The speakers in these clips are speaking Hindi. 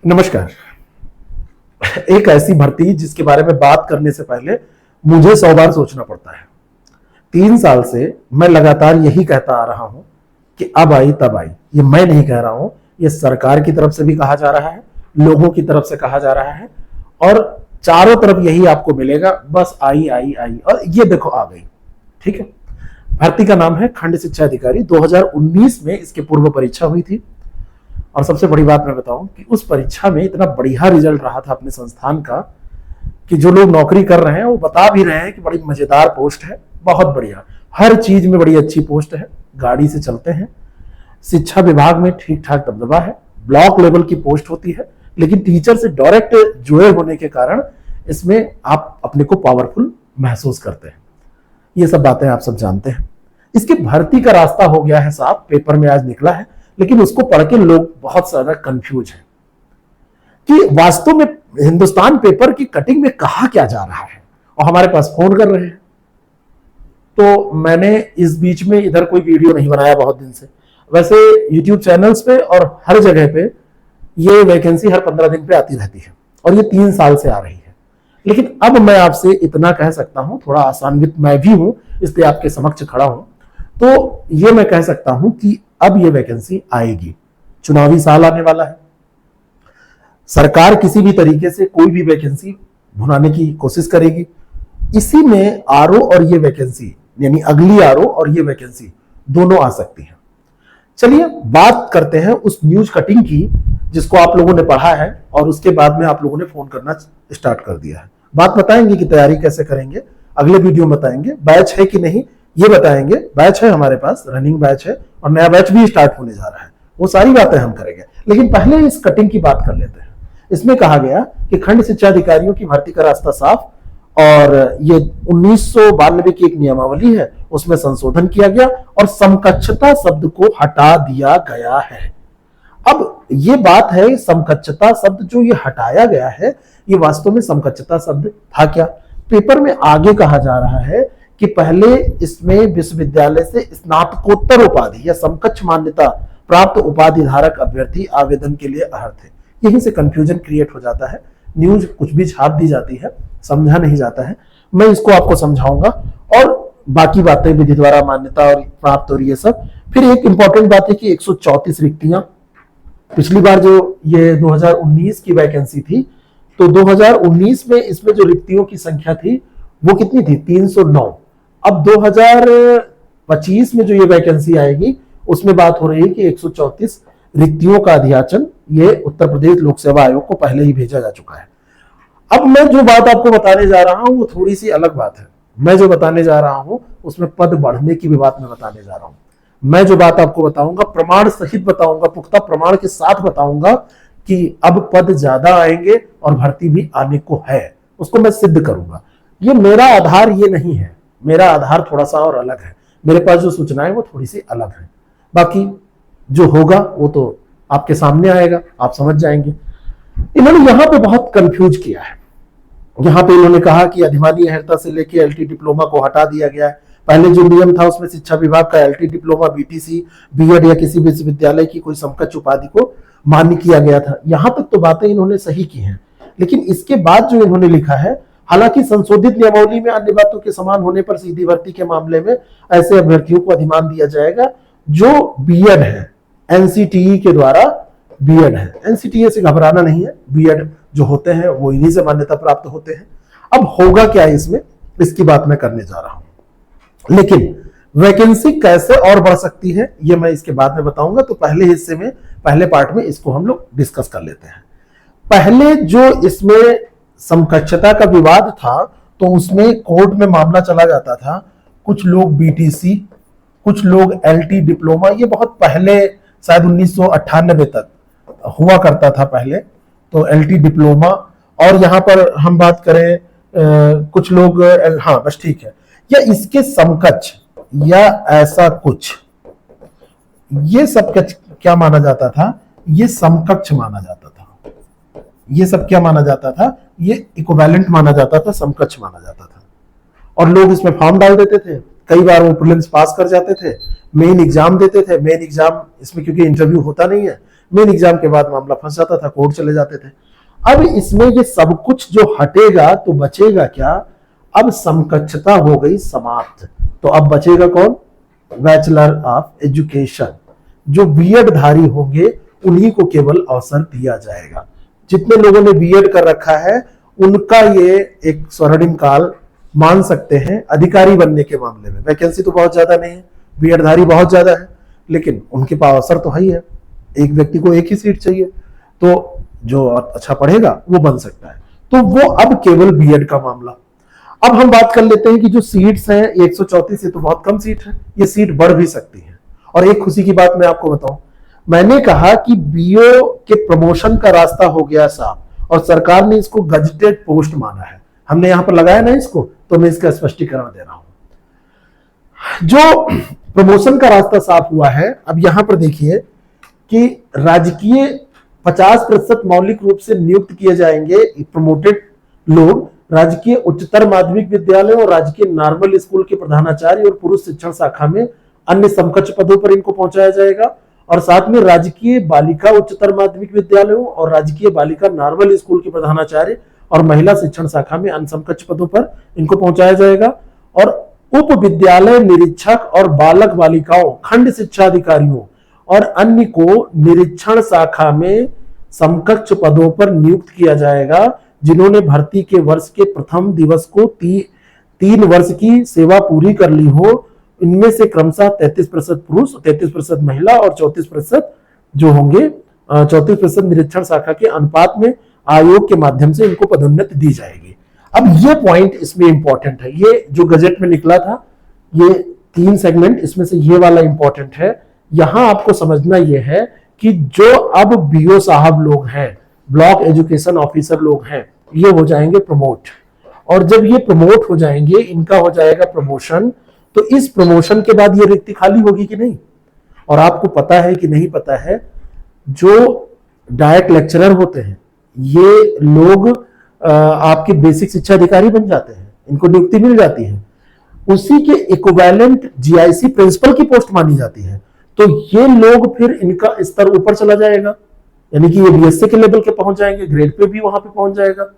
नमस्कार। एक ऐसी भर्ती जिसके बारे में बात करने से पहले मुझे 100 बार सोचना पड़ता है। 3 साल से मैं लगातार यही कहता आ रहा हूं कि अब आई तब आई। ये मैं नहीं कह रहा हूं, ये सरकार की तरफ से भी कहा जा रहा है, लोगों की तरफ से कहा जा रहा है और चारों तरफ यही आपको मिलेगा, बस आई आई आई और ये देखो आ गई। ठीक है। भर्ती का नाम है खंड शिक्षा अधिकारी। 2019 में इसकी पूर्व परीक्षा हुई थी और सबसे बड़ी बात मैं बताऊं कि उस परीक्षा में इतना बढ़िया रिजल्ट रहा था अपने संस्थान का कि जो लोग नौकरी कर रहे हैं वो बता भी रहे हैं कि बड़ी मजेदार पोस्ट है, बहुत बढ़िया, हर चीज में बड़ी अच्छी पोस्ट है, गाड़ी से चलते हैं, शिक्षा विभाग में ठीक ठाक दबदबा है, ब्लॉक लेवल की पोस्ट होती है, लेकिन टीचर से डायरेक्ट जुड़े होने के कारण इसमें आप अपने को पावरफुल महसूस करते हैं। ये सब बातें आप सब जानते हैं। इसकी भर्ती का रास्ता हो गया है साफ, पेपर में आज निकला है, लेकिन उसको पढ़ के लोग बहुत ज्यादा कंफ्यूज हैं कि वास्तव में हिंदुस्तान पेपर की कटिंग में कहा क्या जा रहा है, और हमारे पास फोन कर रहे हैं। तो मैंने इस बीच में इधर कोई वीडियो नहीं बनाया बहुत दिन से। वैसे यूट्यूब चैनल्स पे और हर जगह पे ये वैकेंसी हर 15 दिन पे आती रहती है और ये 3 साल से आ रही है, लेकिन अब मैं आपसे इतना कह सकता हूं, थोड़ा आसान्वित मैं भी हूं इसलिए आपके समक्ष खड़ा हूं, तो ये मैं कह सकता हूं कि अब ये वैकेंसी आएगी। चुनावी साल आने वाला है, सरकार किसी भी तरीके से कोई भी वैकेंसी भुनाने की कोशिश करेगी। इसी में आरओ और ये वैकेंसी, यानी अगली आरओ और ये वैकेंसी दोनों आ सकती है। चलिए बात करते हैं उस न्यूज कटिंग की जिसको आप लोगों ने पढ़ा है और उसके बाद में आप लोगों ने फोन करना स्टार्ट कर दिया है। बात बताएंगे कि तैयारी कैसे करेंगे, अगले वीडियो में बताएंगे, बैच है कि नहीं ये बताएंगे। बैच है हमारे पास, रनिंग बैच है और नया बैच भी स्टार्ट होने जा रहा है, वो सारी बातें हम करेंगे। लेकिन पहले इस कटिंग की बात कर लेते हैं। इसमें कहा गया कि खंड शिक्षा अधिकारियों की भर्ती का रास्ता साफ, और ये 1992 की एक नियमावली है, उसमें संशोधन किया गया और समकक्षता शब्द को हटा दिया गया है। अब ये बात है, समकक्षता शब्द जो ये हटाया गया है, ये वास्तव में समकक्षता शब्द था क्या? पेपर में आगे कहा जा रहा है कि पहले इसमें विश्वविद्यालय से स्नातकोत्तर उपाधि या समकक्ष मान्यता प्राप्त उपाधि धारक अभ्यर्थी आवेदन के लिए अर्ह थे। यहीं से कंफ्यूजन क्रिएट हो जाता है, न्यूज कुछ भी छाप दी जाती है, समझा नहीं जाता है। मैं इसको आपको समझाऊंगा और बाकी बातें विधि द्वारा मान्यता और प्राप्त और ये सब। फिर एक इंपॉर्टेंट बात है कि 134 रिक्तियां, पिछली बार जो ये 2019 की वैकेंसी थी, तो 2019 में इसमें जो रिक्तियों की संख्या थी वो कितनी थी? 309। अब 2025 में जो ये वैकेंसी आएगी उसमें बात हो रही है कि 134 रिक्तियों का अध्याचन ये उत्तर प्रदेश लोक सेवा आयोग को पहले ही भेजा जा चुका है। अब मैं जो बात आपको बताने जा रहा हूं वो थोड़ी सी अलग बात है। मैं जो बताने जा रहा हूं उसमें पद बढ़ने की भी बात मैं बताने जा रहा हूं। मैं जो बात आपको बताऊंगा प्रमाण सहित बताऊंगा, पुख्ता प्रमाण के साथ बताऊंगा कि अब पद ज्यादा आएंगे और भर्ती भी आने को है, उसको मैं सिद्ध करूंगा। ये मेरा आधार ये नहीं है, मेरा आधार थोड़ा सा और अलग है। मेरे पास जो सूचनाएं वो थोड़ी सी अलग है, बाकी जो होगा वो तो आपके सामने आएगा, आप समझ जाएंगे। इन्होंने यहां पे बहुत कंफ्यूज किया है। यहां पे इन्होंने कहा कि अधिमानी अहर्ता से लेके एलटी डिप्लोमा को हटा दिया गया है। पहले जो नियम था उसमें शिक्षा विभाग का एलटी डिप्लोमा, बीटीसी, बीएड या किसी विश्वविद्यालय की कोई समकक्ष उपाधि को मान्य किया गया था। यहां तक तो बातें इन्होंने सही की हैं, लेकिन इसके बाद जो इन्होंने लिखा है, हालांकि संशोधित नियमावली में अन्य बातों के समान होने पर सीधी भर्ती के मामले में ऐसे अभ्यर्थियों को अधिमान दिया जाएगा जो बीएड है, एनसीटीई के द्वारा बीएड है। एनसीटीई से घबराना नहीं है, बीएड जो होते हैं वो इन्हीं से मान्यता प्राप्त होते हैं। अब होगा क्या इसमें, इसकी बात मैं करने जा रहा हूं। लेकिन वैकेंसी कैसे और बढ़ सकती है ये मैं इसके बाद में बताऊंगा। तो पहले हिस्से में, पहले पार्ट में इसको हम लोग डिस्कस कर लेते हैं। पहले जो इसमें समकक्षता का विवाद था तो उसमें कोर्ट में मामला चला जाता था। कुछ लोग बीटीसी, कुछ लोग एलटी डिप्लोमा, ये बहुत पहले शायद 1998 तक हुआ करता था पहले, तो एलटी डिप्लोमा। और यहां पर हम बात करें कुछ लोग, हाँ बस ठीक है, या इसके समकक्ष या ऐसा कुछ, ये सब क्या माना जाता था? ये समकक्ष माना जाता था। ये सब क्या माना जाता था? ये इक्विवेलेंट माना जाता था, समकक्ष माना जाता था। और लोग इसमें फॉर्म डाल देते थे, कई बार वो प्रीलिम्स पास कर जाते थे, मेन एग्जाम देते थे। मेन एग्जाम इसमें क्योंकि इंटरव्यू होता नहीं है, मेन एग्जाम के बाद मामला फंस जाता था, कोर्ट चले जाते थे। अब इसमें ये सब कुछ जो हटेगा तो बचेगा क्या? अब समकक्षता हो गई समाप्त। तो अब बचेगा कौन? Bachelor of education. जो बीएड धारी होंगे उन्हीं को केवल अवसर दिया जाएगा। जितने लोगों ने बीएड कर रखा है उनका ये एक स्वर्णिम काल मान सकते हैं अधिकारी बनने के मामले में। वैकेंसी तो बहुत ज्यादा नहीं है, बीएड धारी बहुत ज्यादा है, लेकिन उनके पास अवसर तो है ही है। एक व्यक्ति को एक ही सीट चाहिए, तो जो अच्छा पढ़ेगा वो बन सकता है। तो वो अब केवल बीएड का मामला। अब हम बात कर लेते हैं कि जो सीट्स हैं 134 ये तो बहुत कम सीट है, ये सीट बढ़ भी सकती है। और एक खुशी की बात मैं आपको बताऊं, मैंने कहा कि बीओ के प्रमोशन का रास्ता हो गया साफ और सरकार ने इसको गजेटेड पोस्ट माना है। हमने यहां पर लगाया ना इसको, तो मैं इसका स्पष्टीकरण दे रहा हूं। जो प्रमोशन का रास्ता साफ हुआ है, अब यहां पर देखिए कि राजकीय 50% मौलिक रूप से नियुक्त किए जाएंगे प्रमोटेड लोग राजकीय उच्चतर माध्यमिक विद्यालय और राजकीय नॉर्मल स्कूल के प्रधानाचार्य और पुरुष शिक्षण शाखा में अन्य समकक्ष पदों पर इनको पहुंचाया जाएगा। और साथ में राजकीय बालिका उच्चतर माध्यमिक विद्यालयों और राजकीय बालिका नॉर्मल स्कूल के प्रधानाचार्य और महिला शिक्षण शाखा में अन्य समकक्ष पदों पर इनको पहुंचाया जाएगा। और उप विद्यालय निरीक्षक और बालक बालिकाओं खंड शिक्षा अधिकारियों और अन्य को निरीक्षण शाखा में समकक्ष पदों पर नियुक्त किया जाएगा, जिन्होंने भर्ती के वर्ष के प्रथम दिवस को 3 वर्ष की सेवा पूरी कर ली हो। इनमें से क्रमशः 33% पुरुष, 33% महिला और 34% जो होंगे 34% निरीक्षण शाखा के अनुपात में आयोग के माध्यम से इनको पदोन्नति दी जाएगी। अब ये पॉइंट इसमें इंपॉर्टेंट है, ये जो गजेट में निकला था ये 3 सेगमेंट, इसमें से ये वाला इंपॉर्टेंट है। यहां आपको समझना यह है कि जो अब बीओ साहब लोग हैं, ब्लॉक एजुकेशन ऑफिसर लोग हैं, ये हो जाएंगे प्रमोट। और जब ये प्रमोट हो जाएंगे, इनका हो जाएगा प्रमोशन, तो इस प्रमोशन के बाद ये रिक्ति खाली होगी कि नहीं? और आपको पता है कि नहीं पता है, जो डायरेक्ट लेक्चरर होते हैं ये लोग आपके बेसिक शिक्षा अधिकारी बन जाते हैं, इनको नियुक्ति मिल जाती है, उसी के इक्विवेलेंट जीआईसी प्रिंसिपल की पोस्ट मानी जाती है। तो ये लोग फिर इनका स्तर ऊपर चला जाएगा, यानी कि ये बीएससी के लेवल के पहुंच जाएंगे, ग्रेड पे भी वहां पे पहुंच जाएगा।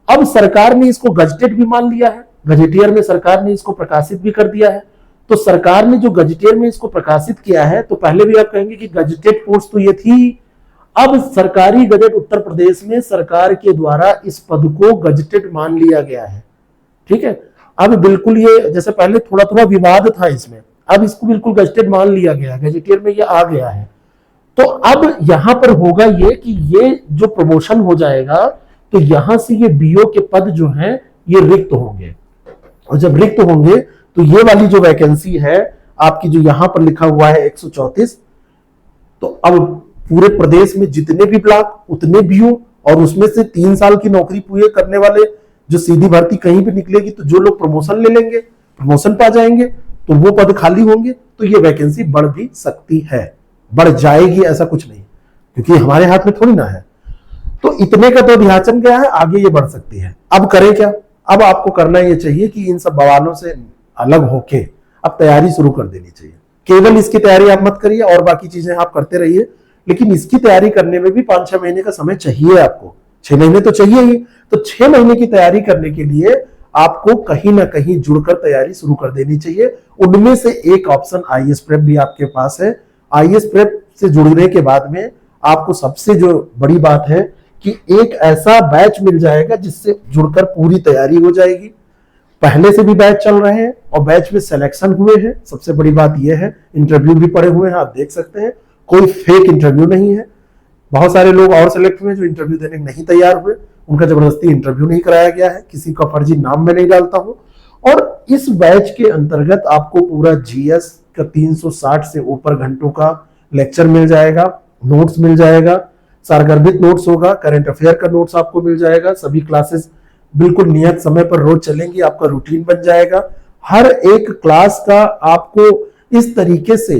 अब सरकार ने इसको गजेटेड भी मान लिया है, गजेटियर में सरकार ने इसको प्रकाशित भी कर दिया है। तो सरकार ने जो गजेटियर में इसको प्रकाशित किया है, तो पहले भी आप कहेंगे कि गजेटेड पोस्ट तो ये थी। अब सरकारी गजट उत्तर प्रदेश में सरकार के द्वारा इस पद को गजेटेड मान लिया गया है। ठीक है, अब बिल्कुल ये जैसे पहले थोड़ा थोड़ा विवाद था इसमें, अब इसको बिल्कुल गजेटेड मान लिया गया है, गजेटियर में ये आ गया है। तो अब यहां पर होगा ये कि ये जो प्रमोशन हो जाएगा तो यहां से ये बीओ के पद जो हैं ये रिक्त होंगे। और जब रिक्त होंगे तो ये वाली जो वैकेंसी है आपकी जो यहां पर लिखा हुआ है 134, तो अब पूरे प्रदेश में जितने भी ब्लॉक उतने बीओ और उसमें से 3 साल की नौकरी पूरे करने वाले जो सीधी भर्ती कहीं भी निकलेगी तो जो लोग प्रमोशन ले लेंगे, प्रमोशन पा जाएंगे, तो वो पद खाली होंगे। तो ये वैकेंसी बढ़ भी सकती है, बढ़ जाएगी ऐसा कुछ नहीं, क्योंकि हमारे हाथ में थोड़ी ना है। तो इतने का तो अध्याचन गया है, आगे ये बढ़ सकती है। अब करें क्या? अब आपको करना ये चाहिए कि इन सब बवालों से अलग होके अब तैयारी शुरू कर देनी चाहिए। केवल इसकी तैयारी आप मत करिए और बाकी चीजें आप करते रहिए, लेकिन इसकी तैयारी करने में भी 5-6 महीने का समय चाहिए आपको। 6 महीने तो चाहिए ही। तो 6 महीने की तैयारी करने के लिए आपको कहीं ना कहीं जुड़कर तैयारी शुरू कर देनी चाहिए। उनमें से एक ऑप्शन आईएएस प्रेप भी आपके पास है। आईएएस प्रेप से जुड़ने के बाद में आपको सबसे जो बड़ी बात है कि एक ऐसा बैच मिल जाएगा जिससे जुड़कर पूरी तैयारी हो जाएगी। पहले से भी बैच चल रहे हैं और बैच में सिलेक्शन हुए हैं। सबसे बड़ी बात यह है, इंटरव्यू भी पड़े हुए हैं, आप देख सकते हैं, कोई फेक इंटरव्यू नहीं है। बहुत सारे लोग और सिलेक्ट हुए जो इंटरव्यू देने नहीं तैयार हुए, उनका जबरदस्ती इंटरव्यू नहीं कराया गया है, किसी का फर्जी नाम में नहीं डालता हूं। और इस बैच के अंतर्गत आपको पूरा जीएस का 360 से ऊपर घंटों का लेक्चर मिल जाएगा, नोट्स मिल जाएगा, सारगर्भित नोट्स होगा, करंट अफेयर का नोट्स आपको मिल जाएगा। सभी क्लासेस बिल्कुल नियत समय पर रोज चलेंगी, आपका रूटीन बन जाएगा। हर एक क्लास का आपको इस तरीके से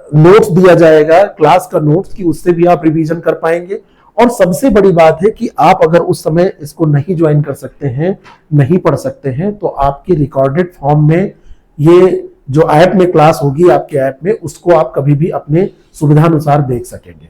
नोट्स दिया जाएगा, क्लास का नोट्स, कि उससे भी आप रिवीजन कर पाएंगे। और सबसे बड़ी बात है कि आप अगर उस समय इसको नहीं ज्वाइन कर सकते हैं, नहीं पढ़ सकते हैं, तो आपके रिकॉर्डेड फॉर्म में ये जो ऐप में क्लास होगी आपके ऐप में, उसको आप कभी भी अपने सुविधानुसार देख सकेंगे।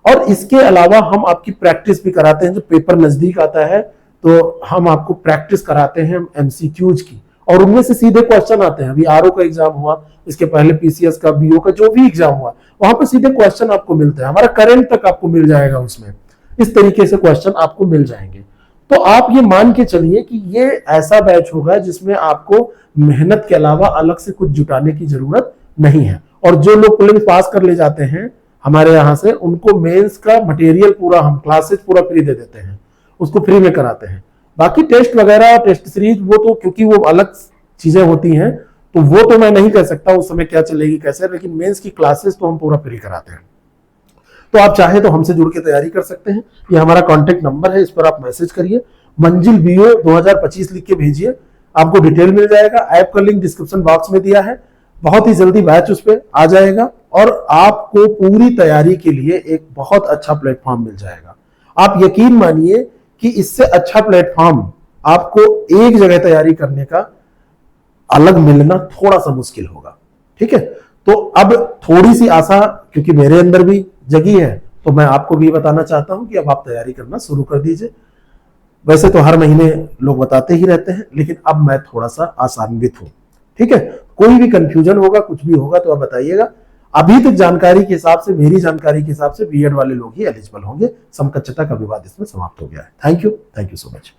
और इसके अलावा हम आपकी प्रैक्टिस भी कराते हैं। जब पेपर नजदीक आता है तो हम आपको प्रैक्टिस कराते हैं एमसीक्यूज की, और उनमें से सीधे क्वेश्चन आते हैं। अभी आरओ का एग्जाम हुआ, इसके पहले पीसीएस का, बीओ का, जो भी एग्जाम हुआ, वहां पर सीधे क्वेश्चन आपको मिलते हैं। हमारा करंट तक आपको मिल जाएगा उसमें, इस तरीके से क्वेश्चन आपको मिल जाएंगे। तो आप ये मान के चलिए कि ये ऐसा बैच होगा जिसमें आपको मेहनत के अलावा अलग से कुछ जुटाने की जरूरत नहीं है। और जो लोग प्रीलिम्स पास कर ले जाते हैं हमारे यहाँ से, उनको मेंस का मटेरियल पूरा, हम क्लासेस पूरा फ्री दे देते हैं, उसको फ्री में कराते हैं। बाकी टेस्ट वगैरह, टेस्ट सीरीज, वो तो क्योंकि वो अलग चीजें होती हैं, तो वो तो मैं नहीं कह सकता उस समय क्या चलेगी कैसे, लेकिन मेंस की क्लासेस तो हम पूरा फ्री कराते हैं। तो आप चाहे तो हमसे जुड़ के तैयारी कर सकते हैं। ये हमारा कॉन्टेक्ट नंबर है, इस पर आप मैसेज करिए, मंजिल बीओ 2025 लिख के भेजिए, आपको डिटेल मिल जाएगा। ऐप का लिंक डिस्क्रिप्शन बॉक्स में दिया है, बहुत ही जल्दी बैच उस पर आ जाएगा और आपको पूरी तैयारी के लिए एक बहुत अच्छा प्लेटफॉर्म मिल जाएगा। आप यकीन मानिए कि इससे अच्छा प्लेटफॉर्म आपको एक जगह तैयारी करने का अलग मिलना थोड़ा सा मुश्किल होगा। ठीक है, तो अब थोड़ी सी आशा क्योंकि मेरे अंदर भी जगी है, तो मैं आपको भी बताना चाहता हूं कि अब आप तैयारी करना शुरू कर दीजिए। वैसे तो हर महीने लोग बताते ही रहते हैं, लेकिन अब मैं थोड़ा सा आसान्वित हूं। ठीक है, कोई भी कंफ्यूजन होगा, कुछ भी होगा तो आप बताइएगा। अभी तक जानकारी के हिसाब से, मेरी जानकारी के हिसाब से बीएड वाले लोग ही एलिजिबल होंगे। समकक्षता का विवाद इसमें समाप्त हो गया है। Thank you so much.